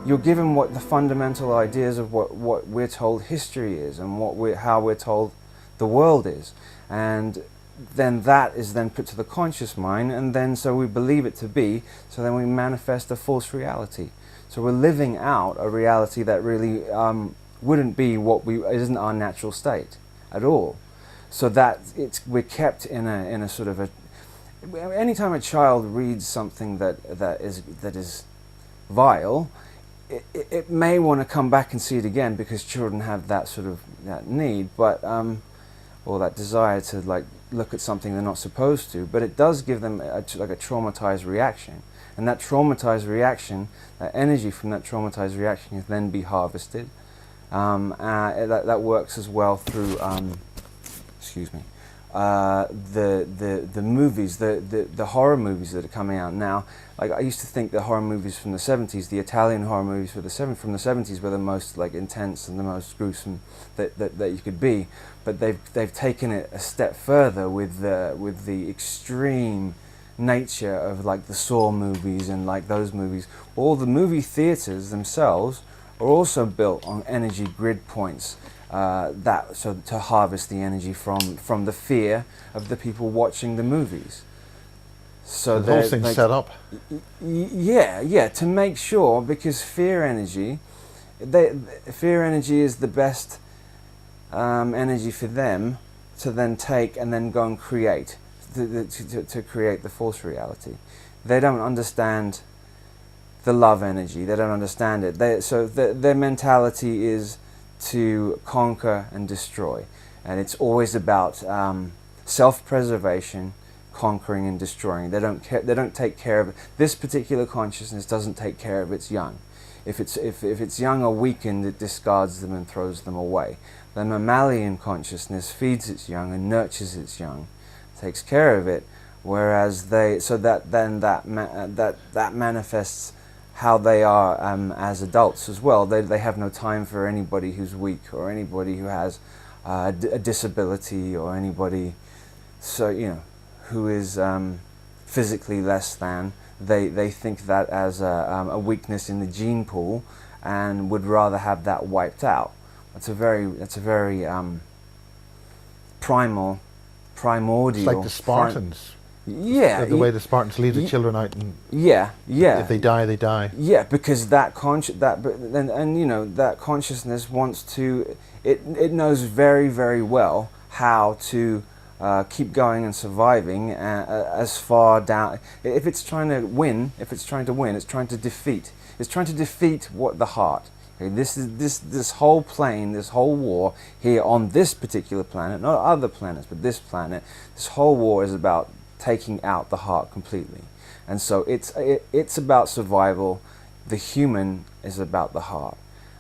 you're given what the fundamental ideas of what we're told history is and how we're told the world is, and then that is then put to the conscious mind, and then so we believe it to be, so then we manifest a false reality. So we're living out a reality that really wouldn't be isn't our natural state at all. So that we're kept in a sort of a. Anytime a child reads something that is vile, it may want to come back and see it again, because children have that sort of that need, but or that desire to like look at something they're not supposed to. But it does give them like a traumatized reaction, and that traumatized reaction, that energy from that traumatized reaction, can then be harvested. That works as well through. Excuse me. The movies, the horror movies that are coming out now. Like, I used to think the horror movies from the 70s, the Italian horror movies from the 70s were the most like intense and the most gruesome that you could be. But they've taken it a step further with the extreme nature of like the Saw movies and like those movies. All the movie theaters themselves are also built on energy grid points. So to harvest the energy from the fear of the people watching the movies. So the whole thing's like, set up. Yeah, to make sure, because fear energy is the best energy for them to then take and then go and create, to create the false reality. They don't understand the love energy. They don't understand it. So their mentality is to conquer and destroy, and it's always about self-preservation, conquering and destroying. They don't take care of it. This particular consciousness doesn't take care of its young. If its young are weakened, it discards them and throws them away. The mammalian consciousness feeds its young and nurtures its young, takes care of it, whereas that manifests how they are as adults as well. They have no time for anybody who's weak, or anybody who has a disability, or anybody who is physically less than. They think that as a weakness in the gene pool, and would rather have that wiped out. That's a very primordial. It's like the Spartans. Yeah, the way the Spartans leave the children out, and yeah. if they die, they die. Yeah, because that consciousness wants to. It knows very, very well how to keep going and surviving as far down. If it's trying to win, it's trying to defeat. It's trying to defeat the heart. Okay, this whole plane, this whole war here on this particular planet, not other planets, but this planet. This whole war is about taking out the heart completely, and so it's about survival. The human is about the heart,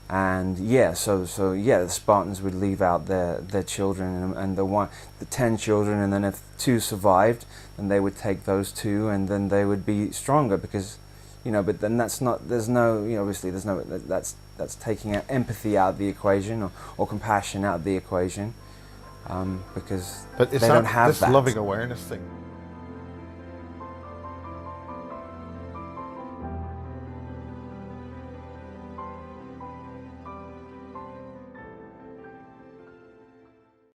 and the Spartans would leave out their children, and the 10 children, and then if 2 survived, then they would take those 2, and then they would be stronger, because but then that's taking empathy out of the equation, or compassion out of the equation, because but they don't have this that loving awareness thing.